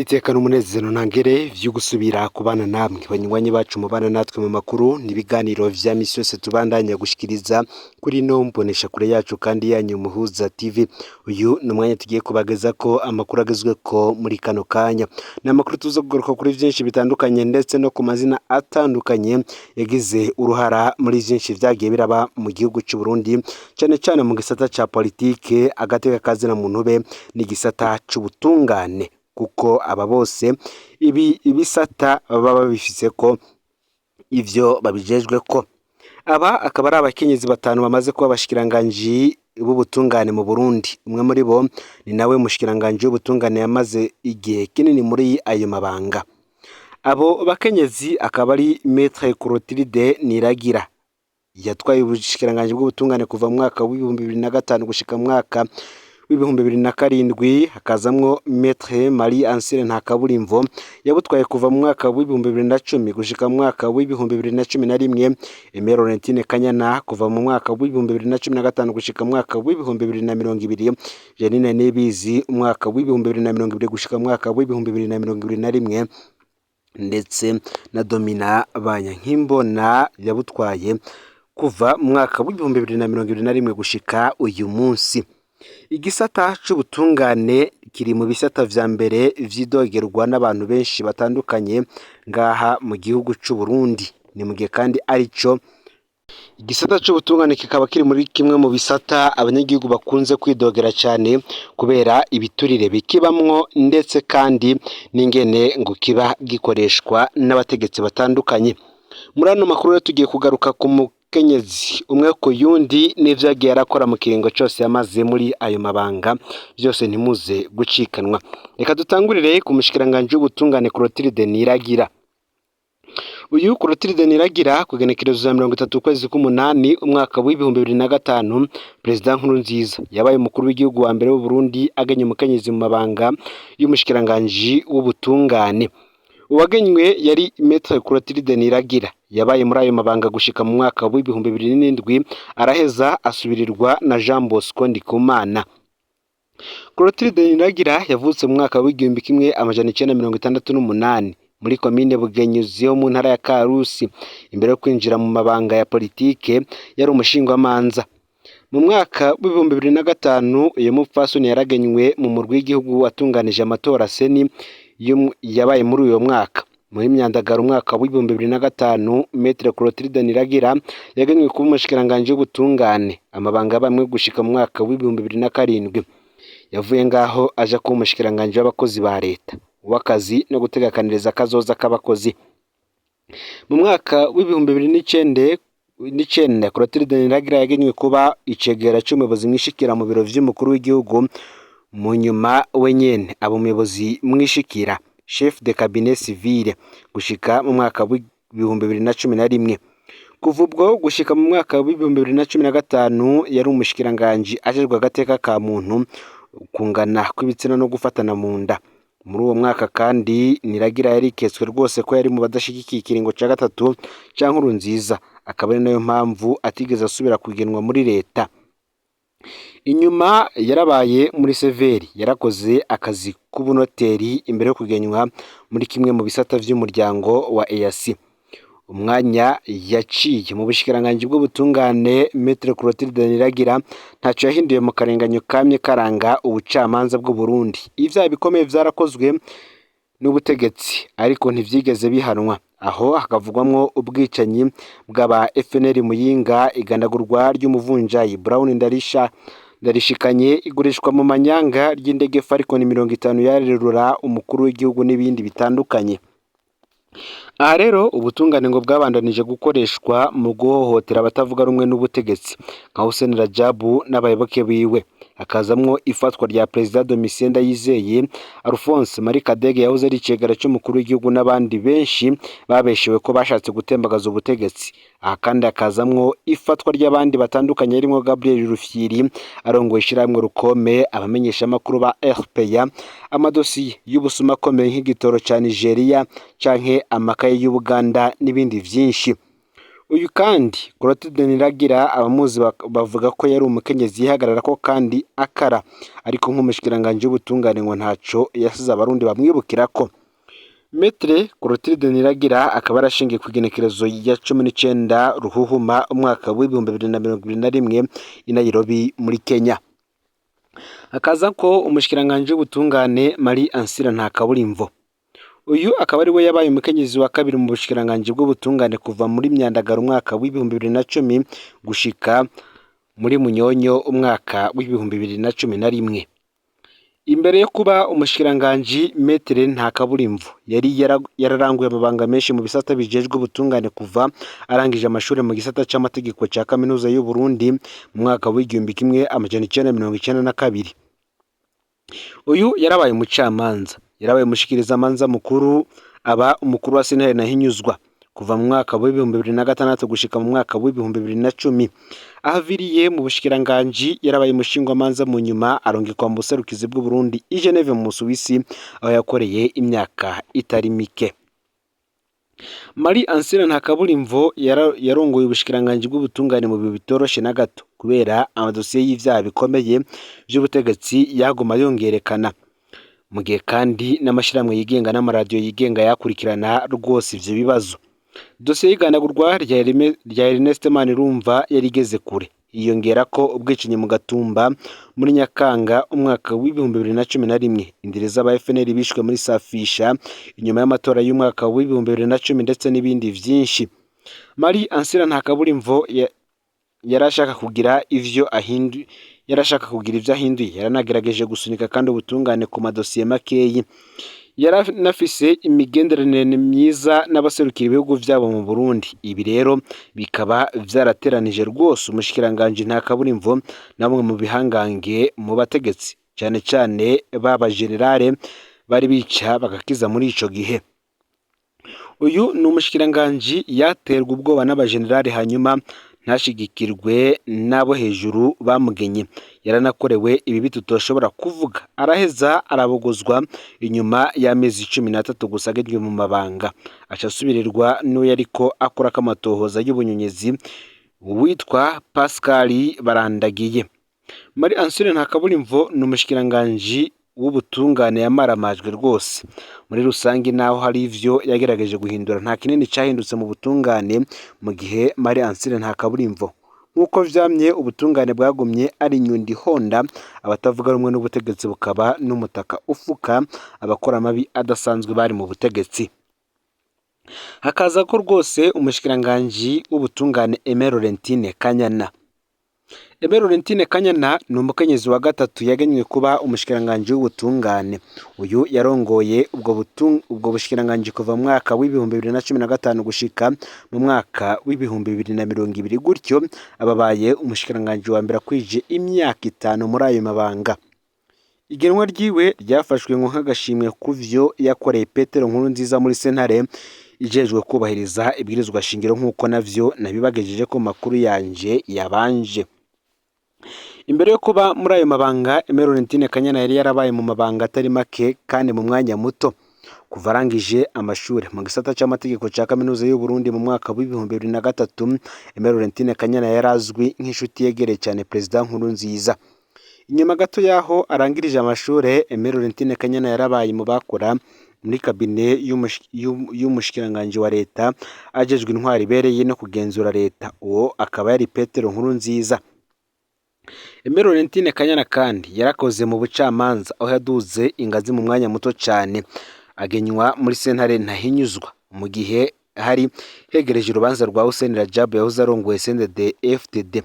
iteka n'umunezero ntangere vyo gusubira kubana namwe banywanyi bacu mubana natwe mu makuru n'ibiganiro vya misi yose tubandanya gushikiriza kuri no mbonesha kure yacu kandi yanyu Muhuza TV. Uyu ni umwanya tugiye kubageza ko amakuru agezweko muri kano kanya, ni amakuru tuza kugaruka kuri vyinshi bitandukanye ndetse no ku mazina atandukanye yagize uruhara muri vyinshi vyagiye biraba mu gihugu c'u Burundi, cane cane mu gisata ca politike, agateka kazina muntu be n'igisata c'ubutungane, kuko aba bose ibisata baba bifise ko ivyo babijejwe ko. Aba akaba ari abakenyezi batanu bamaze kuba abashikiranganji b'ubutungane mu Burundi. Umwe muri bo ni nawe mushikiranganji w'ubutungane yamaze igihe kinini muri ayo mabanga. Abo bakenyezi akaba ari Maître Clotilde Niragira, yatwaye ubushikiranganji bw'ubutungane kuva mu mwaka w'2005 gushika mu mwaka w'2007, hakazamwo Maître Marie Ansire Ntakaburimvo yabutwaye kuva mu mwaka w'2010 gushika mu mwaka w'2011, Aimé Laurentine Kanyana kuva mu mwaka w'2015 gushika mu mwaka w'2020, Janine Nibizi umwaka w'2020 gushika mu mwaka w'2021, ndetse na Domina Banyankimbona yabutwaye kuva mu mwaka w'2021 gushika uyu munsi. Igisata c'ubutungane kiri mu bisata vya mbere vyidogerwa n'abantu benshi batandukanye ngaha mu gihugu c'u Burundi. Ni mugihe kandi arico igisata c'ubutungane kikaba kiri muri kimwe mu bisata abanyagihugu bakunze kwidogera cyane kubera ibiturire bikibamwo, ndetse kandi n'ingene ngo kiba gikoreshwa n'abategetsi batandukanye. Muri ano makuru rero tugiye kugaruka ku mukenyezi umwe ku yundi n'ivyo yagiye arakora mu kiringo cose yamaze muri ayo mabanga, vyose ntimuze gucikanwa. Reka dutangurire ku mushikiranganji w'ubutungane Clotilde Niragira. Uyu Clotilde Niragira ku igenekerezo ya 30 ukwezi k'umunani umwaka w'2005, Perezida Nkurunziza yabaye umukuru w'igihugu wa mbere w'u Burundi agenye umukenyezi mu mabanga y'umushikiranganji w'ubutungane. Uwagenywe yari Maître Clotilde Niragira, yabaye muri ayo mabanga gushika mu mwaka w'2007, araheza asubirirwa na Jean Bosco Ndikumana. Clotilde Niragira yavutse mu mwaka w'1968 muri komine Bugenyuzi yo mu ntara ya Karusi. Imbere yo kwinjira mu mabanga ya politike yari umushingwamanza. Mu mwaka w'2005 uyu mupfasoni yaragenywe mu murwi w'igihugu watunganije amatora seni yabaye muri uyo mwaka. Muri Myandagaro umwaka w'2005, Maître Clotilde Niragira yagenywe kuba umushikiranganji w'ubutungane, amabanga bamwe gushika mu mwaka w'2007. Yavuye ngaho aja kuba umushikiranganji w'abakozi ba leta, w'akazi no gutegekaniriza kazoza k'abakozi. Mu mwaka w'2009 Clotilde Niragira yagenywe kuba icegera c'umuyobozi mwishikira mu biro vy'umukuru w'igihugu, mu nyuma wenyene aba umuyobozi mwishikira chef de cabinet civile gushika mu mwaka w'2011. Kuva ubwo gushika mu mwaka w'2015 yari umushikiranganji ajejwe agateka ka muntu, kungana kw'ibitsina no gufatana mu nda. Muri uwo mwaka kandi Niragira yariketswe rwose ko yari mu badashigikiye ikiringo ca gatatu ca Nkurunziza, akaba ari nayo mpamvu atigeze asubira kugenwa muri leta. Inyuma yarabaye muri severi, yarakoze akazi k'ubunoteri imbere yo kugenywa muri kimwe mu bisata vy'umuryango wa EAC. Umwanya yaciye mu bushikiranganji bw'ubutungane, Maître Clotilde Niragira ntaco yahinduye mu karenganyo kamye karanga ubucamanza bw'u Burundi. Ivyaha bikomeye vyarakozwe n'ubutegetsi ariko ntivyigeze bihanwa. Aho hakavugwamwo ubwicanyi bw'aba FNL Muyinga, igandagurwa ry'umuvunjayi Brown Ndarishikanye, igurishwa mu manyanga ry'indege Falcon 50 yarerura umukuru w'igihugu n'ibindi bitandukanye. Aha rero ubutungane ngo bwabandanije gukoreshwa mu guhohotera abatavuga rumwe n'ubutegetsi nka Hussein Rajabu n'abayoboke biwe. Hakazamwo ifatwa rya Perezida Domitien Ndayizeye, Alphonse Marie Kadege yahoze ari icegera c'umukuru w'igihugu n'abandi benshi babeshewe ko bashatse gutembagaza ubutegetsi. Aha kandi hakazamwo ifatwa ry'abandi batandukanye harimo Gabriel Rufyiri arongoye ishirahamwe Rukome, abamenyesha amakuru ba RPA, amadosiye y'ubusuma akomeye nk'igitoro ca Nigeria canke amakaye y'Ubuganda n'ibindi vyinshi. Uyu kandi Clotilde Niragira abamuzi bavuga ko yari umukenyezi yihagararako kandi akara, ariko nk'umushikiranganji w'ubutungane ngo ntaco yasize abarundi bamwibukirako. Maître Clotilde Niragira akaba yarashingiye ku igenekerezo ya 19 Ruhuhuma umwaka w'ibihumbi 2021 i Nairobi muri Kenya. Akaza ko umushikiranganji w'ubutungane Marie Ansira Ntakaburimvo. Uyu akaba ari we yabaye umukenyezi wa kabiri mu bushikiranganji bw'ubutungane kuva muri Myandagaro umwaka w'ibihumbi 2010 gushika muri Munyonyo umwaka w'ibihumbi 2011. Imbere yo kuba umushikiranganji Maître Ntakaburimvo yari yararanguye amabanga menshi mu bisata bijejwe ubutungane kuva arangije amashuri mu gisata c'amategeko ca kaminuza y'u Burundi mu mwaka w'igihumbi kimwe amajana 1992. Uyu yarabaye umucamanza, yarabaye umushikirizamanza mukuru, aba umukuru wa sentare Ntahinyuzwa kuva mu mwaka w'ibihumbi 2006 gushika mu mwaka w'ibihumbi 2010. Ahaviriye mu bushikiranganji yarabaye umushingwamanza mu nyuma arongekwa mu buserukizi bw'u Burundi i Geneve mu Suwisi aho yakoreye imyaka itari mike. Marie Ansira Ntakaburimvo yarongoye ubushikiranganji bw'ubutungane mu bihe bitoroshe na gato kubera amadosiye y'ivyaha bikomeye vy'ubutegetsi yaguma yongerekana, mu gihe kandi n'amashirahamwe yigenga n'amaradiyo yigenga yakurikirana rwose ivyo bibazo. Dosiye y'iganagurwa rya Ernest Manirumva yari igeze kure, yiyongerako ubwicanyi mu Gatumba muri Nyakanga umwaka w'ibihumbi 2011, indiri z'aba FNL bishwe muri Safisha inyuma y'amatora y'umwaka w'ibihumbi 2010 ndetse n'ibindi vyinshi. Marie Ansira Ntakaburimvo yarashaka kugira ivyo ahinduye, yaranagerageje gusunika kandi ubutungane ku madosiye makeyi. Yaranafise imigenderanire myiza n'abaserukira ibihugu vyabo mu Burundi. Ibi rero bikaba vyarateranije rwose umushikiranganji Ntakaburimvo na bamwe mu bihangange mu bategetsi, cane cane baba generale bari bica bagakiza muri ico gihe. Uyu ni umushikiranganji yaterwa ubwoba n'abagenerale hanyuma ntashigikirwe n'abo hejuru bamugenye. Yaranakorewe ibibi tutoshobora kuvuga, araheza arabogozwa inyuma y'amezi 13 gusa agejwe mu mabanga, aca asubirirwa n'uwo yariko akora kamatohoza y'ubunyonyezi witwa Pascal Barandagiye. Marie Ansira Ntakaburimvo ni umushikiranganji w'ubutungane yamaramajwe rwose. Muri rusangi naho hari ivyo yagerageje guhindura, nta kinini cahindutse mu butungane mu gihe Marie Ansira Ntakaburimvo. Nkuko vyamye ubutungane bwagumye ari inyundi honda, abatavuga rumwe n'ubutegetsi bukaba n'umutaka ufuka abakora amabi adasanzwe bari mu butegetsi. Hakaza ko rwose umushikiranganji w'ubutungane Aimé Laurentine Kanyana. Aimé Laurentine Kanyana ni umukenyezi wa gatatu yagenywe kuba umushikiranganji w'ubutungane. Uyu yarongoye ubwo bushikiranganji kuva mu mwaka w'ibihumbi 2015 gushika mu mwaka w'ibihumbi 2020, gutyo ababaye umushikiranganji wa mbere kwije imyaka 5 muri ayo mabanga. Igenwa ryiwe ryafashwe nk'agashimwe kuvyo yakoreye Petero Nkurunziza muri sentare ijejwe kubahiriza ibwirizwa shingiro, nk'uko navyo nabibagejeje ko makuru yanje yabanje. Imbere yo kuba muri ayo mabanga, Aimé Laurentine Kanyana yari yarabaye mu mabanga atari make kandi mu mwanya muto. Kuva arangije amashuri mu gisata c'amategeko ca kaminuza y'u Burundi mu mwaka w'ibihumbi 2003, Aimé Laurentine Kanyana yarazwi nk'inshuti yegereye cyane President Nkurunziza. Inyuma gato yaho arangirije amashuri, Aimé Laurentine Kanyana yarabaye mu bakora muri kabine y'umushikiranganji wa leta ajejwe intwari ibereye no kugenzura leta. Uwo akaba yari Petero Nkurunziza. Aimé Laurentine Kanyana kandi yarakoze mu bucamanza aho yaduze ingazi mu mwanya muto cyane, agenywa muri sentare Ntahinyuzwa mu gihe hari hegereje urubanza rwa Hussein Rajab yahoze arongoye CNDD-FDD.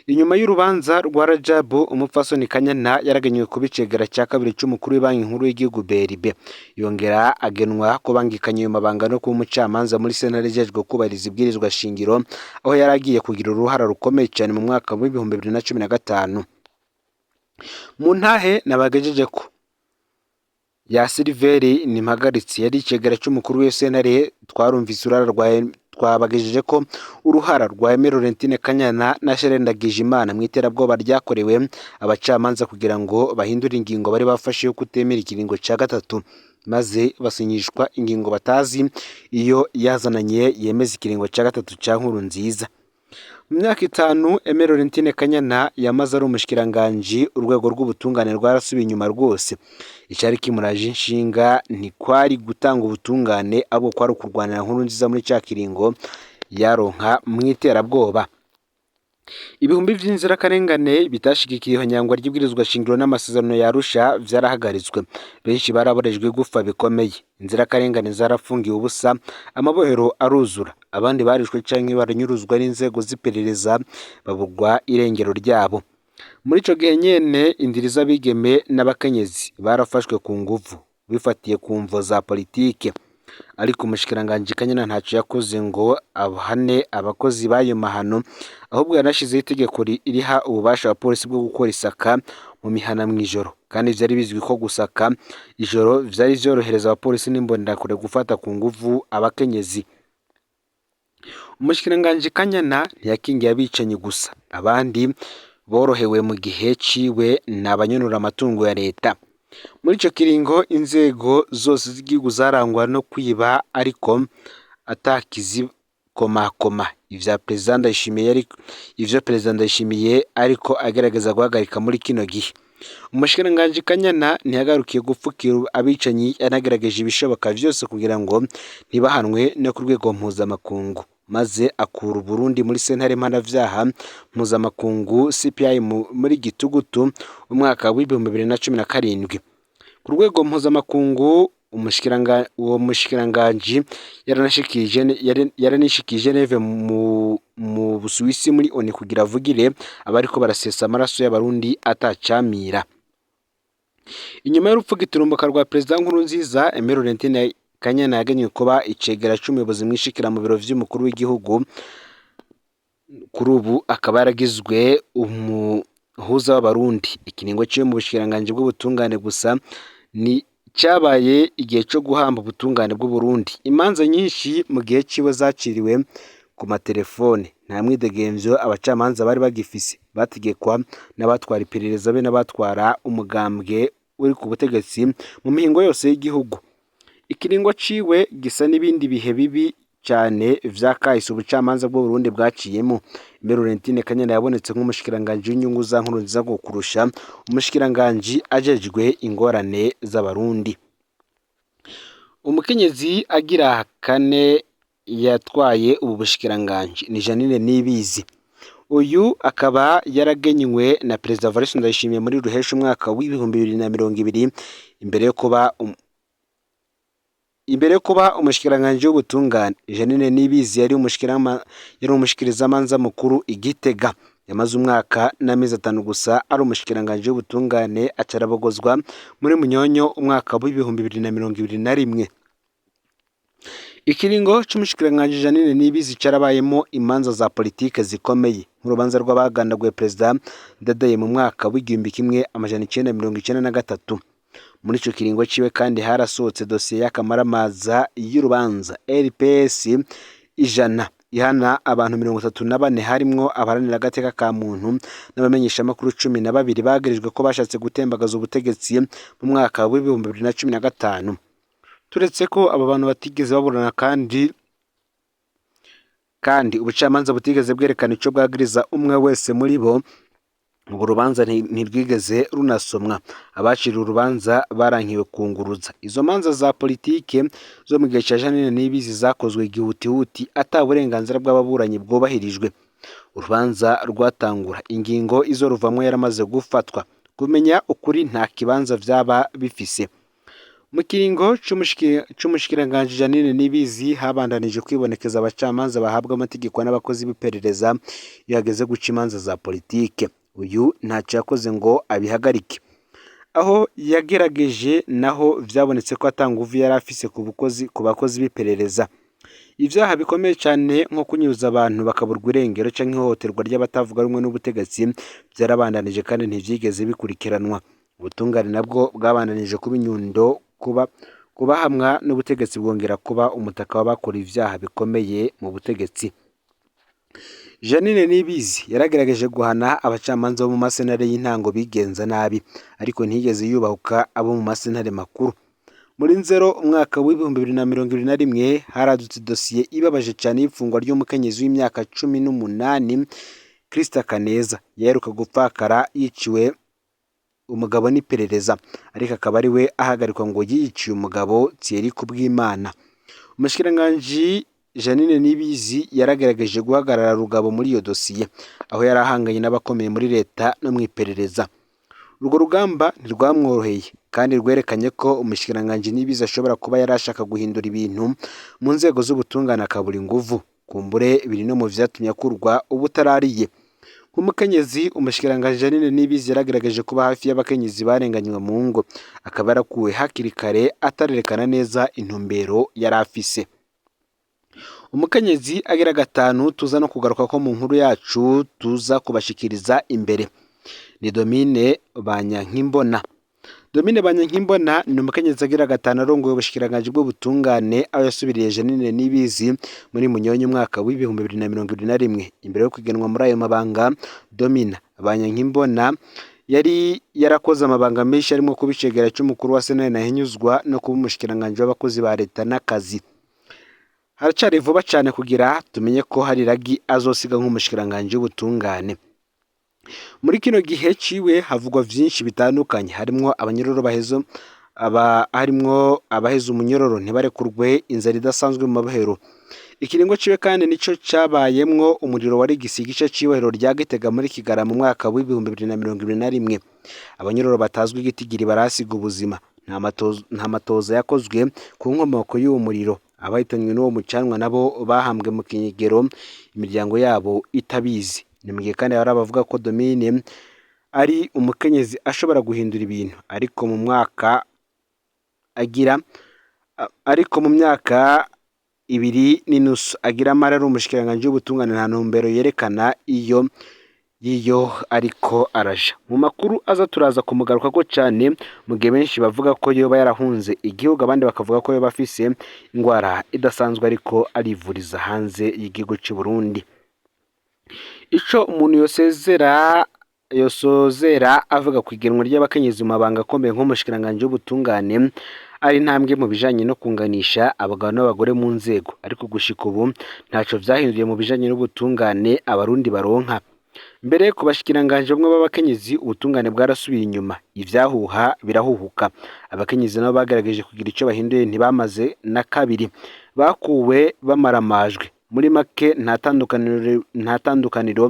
Inyuma y'urubanza rwa Rajab, umupfasoni Kanyana yaragenywe kubicegera cya kabiri c'umukuru w'Ibanki Nkuru y'Igihugu BRB, yongera agenwa kubangikanya ayo mabanga no kuba umucamanza muri sentare ijejwe kubahiriza ibwirizwa shingiro, aho yaragiye kugira uruhara rukomeye cyane mu mwaka w'ibihumbi 2015. Mu ntahe nabagejeje ko ya Silveri Nimpagaritse yari icegera c'umukuru w'isentare, twarumvise twabagejeje ko uruhara rwa Aime Laurentine Kanyana na Charles Ndagijimana mu iterabwoba ryakorewe abacamanza kugira ngo bahindure ingingo bari bafashe yo kutemera ikiringo cya gatatu, maze basinyishwa ingingo batazi iyo yazananye yemeza ikiringo cya gatatu cya Nkurunziza. Mu myaka 5 Aime Laurentine Kanyana yamaze ari umushikiranganji, urwego rw'ubutungane rwarasubiye inyuma rwose. Icyari kimuraje inshinga ntikwari gutanga ubutungane, abo kwari kurwanira Nkurunziza muri cya kiringo yaronka mu iterabwoba. Ibihumbi by'inzirakarengane bitashigikiye ihonyangwa ry'ibwirizwa shingiro n'amasezerano ya Arusha vyarahagaritswe. Benshi baraborejwe gufa bikomeye. Inzirakarengane zarafungiwe ubusa, amabohero aruzura. Abandi barishwe canke baranyuruzwa n'inzego z'iperereza baburwa irengero ryabo. Muri ico gihe nyene indiri z'abigeme n'abakenyezi barafashwe ku nguvu bifatiye ku mvo za politike. Ariko umushikiranganji Kanyana ntaco yakoze ngo abahane abakozi bayo mahano, ahubwo yanashizeho itegeko iriha ububasha abapolisi bwo gukora isaka mu mihana mw'ijoro, kandi vyari bizwi ko gusaka ijoro vyari vyorohereza abapolisi n'imbonderakure gufata ku nguvu abakenyezi. Umushikiranganji Kanyana ntiyakingiye abicanyi gusa, abandi borohewe mu gihe ciwe n'abanyonora amatungo ya leta. Muri ico kiringo inzego zose z'igihugu zarangwa no kwiba, ariko atakizikomakoma. Ivyo Perezida Ndayishimiye ariko agerageza guhagarika muri kino gihe. Umushikiranganji Kanyana ntiyagarukiye gupfukira abicanyi, yanagerageje ibishoboka vyose kugira ngo ntibahanwe no ku rwego mpuzamakungu, maze akura Burundi muri sentare mpanavyaha mpuzamakungu CPI muri gitugutu umwaka w'2017. Ku rwego mpuzamakungu uwo mushikiranganji yaranishikije Geneve mu Busuwisi muri ONU kugira avugire abariko barasesa amaraso y'abarundi atacamira. Inyuma y'urupfu giturumbuka rwa Perezida Nkurunziza, Aime Laurentine Kanyana yagenywe kuba icegera c'umuyobozi mwishikira mu biro vy'umukuru w'igihugu. Kuri ubu akaba yaragizwe umuhuza w'abarundi. Ikiringo ciwe mu bushikiranganji bw'ubutungane gusa ni cyabaye igihe cyo guhamba ubutungane bw'u Burundi. Imanza nyinshi mu gihe ciwe zaciriwe ku matelefone. Nta mwidegemvyo abacamanza bari bagifise, bategekwa n'abatwara iperereza be n'abatwara umugambwe uri ku butegetsi mu mihingo yose y'igihugu. Ikiringo ciwe gisa n'ibindi bihe bibi cyane vyakahise ubucamanza bw'u Burundi bwaciyemo. Aime Laurentine Kanyana yabonetse nk'umushikiranganji w'inyungu za Nkurunziza kurusha umushikiranganji ajejwe ingorane z'abarundi. Umukenyezi agira 4 yatwaye ubu bushikiranganji ni Jeanine Niyibizi. Uyu akaba yaragenywe na Perezida Evariste Ndayishimiye muri Ruhesha umwaka w'2020 imbere yo kuba umushikiranganji w'ubutungane. Jeanine Niyibizi yari umushikirizamanza mukuru Igitega. Yamaze umwaka n'amezi 5 gusa ari umushikiranganji w'ubutungane, acarabogozwa muri Munyonyo umwaka w'2021. Ikiringo c'umushikiranganji Jeanine Niyibizi carabayemo imanza za politike zikomeye, nk'urubanza rw'abagandaguye Perezida Ndadaye mu mwaka w'1993. Muri ico kiringo ciwe kandi harasohotse dosiye y'akamaramaza y'urubanza LPS 100 ihana abantu 34 harimwo abaharanira agateka ka muntu n'abamenyesha makuru 12 bagirijwe ko bashatse gutembagaza ubutegetsi mu mwaka w'2015. Turetse ko aba bantu batigeze baburana kandi ubucamanza butigeze bwerekana ico bwagiriza umwe wese muri bo, ubu rubanza ntirwigeze runasomwa. Abaciriwe urubanza barankiwe kunguruza. Izo manza za politike zo mu gihe cya Jeanine Niyibizi zakozwe igihutihuti ata burenganzira bw'ababuranyi bwubahirijwe. Urubanza rwatangura, ingingo izo ruvamwe yaramaze gufatwa. Kumenya ukuri nta kibanza vyaba bifise. Mu kiringo c'umushikiranganji Jeanine Niyibizi habandanije kwibonekeza abacamanza bahabwa amategeko n'abakozi b'iperereza iyo hageze guca imanza za politike. Uyu ntacyo yakoze ngo abihagarike. Aho yagerageje naho vyabonetse ko atanguvu yari afise ku bakozi b'iperereza. Ivyaha bikomeye cyane nko kunyuza abantu bakaburwa irengero canke ihohoterwa ry'abatavuga rumwe n'ubutegetsi byarabandanije kandi ntivyigeze bikurikiranwa. Ubutungane nabwo bwabandanije kuba inyundo ku kubahamwa n'ubutegetsi bwongera kuba umutaka w'abakora ivyaha bikomeye mu butegetsi. Jeanine Niyibizi yaragerageje guhana abacamanza bo mu masentare y'intango bigenza nabi, ariko ntiyigeze yubahuka abo mu masentare makuru. Muri Nzero umwaka w'ibihumbi 2021 haradutse dosiye ibabaje cyane y'ifungwa ry'umukenyezi w'imyaka 18 Krista Kaneza yaheruka gupfakara yiciwe umugabo n'iperereza, ariko akaba ari we ahagarikwa ngo yiciye umugabo Thierry Kubwimana. Umushikiranganji Jeanine Niyibizi yaragerageje guhagarara rugabo muri iyo dosiye, aho yari ahanganye n'abakomeye muri leta no mu iperereza. Urwo rugamba ntirwamworoheye kandi rwerekanye ko umushikiranganji Niyibizi ashobora kuba yarashaka guhindura ibintu mu nzego z'ubutungane akabura inguvu, kumbure biri no mu vyatumye akurwa ubutarariye. Nk'umukenyezi, umushikiranganji Jeanine Niyibizi yaragerageje kuba hafi y'abakenyezi barenganywe mu ngo, akaba yarakuwe hakiri kare atarerekana neza intumbero yari afise. Umukenyezi agira gatanu tuza no kugaruka ko mu nkuru yacu tuza kubashikiriza imbere ni Domine Banyankimbona. Domine Banyankimbona ni umukenyezi agira gatanu arongoye ubushikiranganji bw'ubutungane, aho yasubiriye Jeanine Niyibizi muri Munyonyo umwaka w'ibihumbi 2021. Imbere yo kwigenwa muri ayo mabanga, Domine Banyankimbona yari yarakoze amabanga menshi arimo kuba icegera cy'umukuru wa Sentare Ntahinyuzwa no kuba umushikiranganji w'abakozi ba leta n'akazi. Haracari vuba cyane kugira tumenye ko hari ragi azosiga nk'umushikiranganji w'ubutungane. Muri kino gihe ciwe havugwa vyinshi bitandukanye, harimwo abanyororo abaheza umunyororo ntibarekurwe, inzara idasanzwe mu mabohero. Ikiringo ciwe kandi nico cabayemwo umuriro wari igisigice c'ibohero rya Gitega muri Kigara mu mwaka w'ibihumbi 2021. Abanyororo batazwi igitigiri barasiga ubuzima. Nta matoza yakozwe ku nkomoko y'uwo muriro. Abahitanywe n'uwo mucanwa nabo bahambwe mu kinyegero, imiryango yabo itabizi. Ni mu gihe kandi hari abavuga ko Domine ari umukenyezi ashobora guhindura ibintu, ariko mu myaka 2.5 agira amara ari umushikiranganji w'ubutungane, nta ntumbero yerekana iyo ariko araja. Mu makuru aza turaza kumugaruka ko cyane, mu gihe benshi bavuga ko yoba yarahunze igihugu, abandi bakavuga ko yoba afise ingwara idasanzwe ariko arivuriza hanze y'igihugu cy'u Burundi. Ico umuntu yosozera avuga ku igenwa ry'abakenyezi mu mabanga akomeye nk'umushikiranganji w'ubutungane ari intambwe mu bijanye no kunganisha abagabo n'abagore mu nzego, ariko gushika ubu ntaco vyahinduye mu bijanye n'ubutungane abarundi baronka. Mbere ku bashikiranganji bamwe b'abakenyezi ubutungane bwarasubiye inyuma, ivyahuha birahuhuka. Abakenyezi nabo bagerageje kugira ico bahinduye ntibamaze na kabiri, bakuwe bamaramajwe. Muri make nta tandukaniro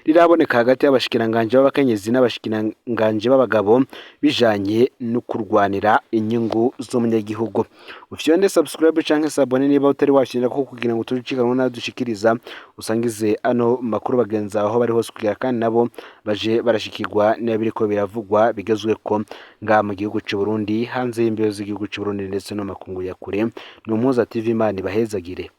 riraboneka hagati y'abashikiranganji b'abakenyezi n'abashikiranganji b'abagabo bijanye no kurwanira inyungu z'umunyagihugu. Ufyonde subscribe canke sabone niba utari washinira ko kugira ngo tucikanwe nadushikiriza usangize ano makuru bagenza aho bari hose kugira kandi nabo baje barashikirwa n'abiriko biravugwa bigezweko nga mu gihugu cy'u Burundi, hanze y'imbibe z'igihugu cy'u Burundi ndetse no makungu ya kure. Ni Umuhuza TV, Imana ibahezagire.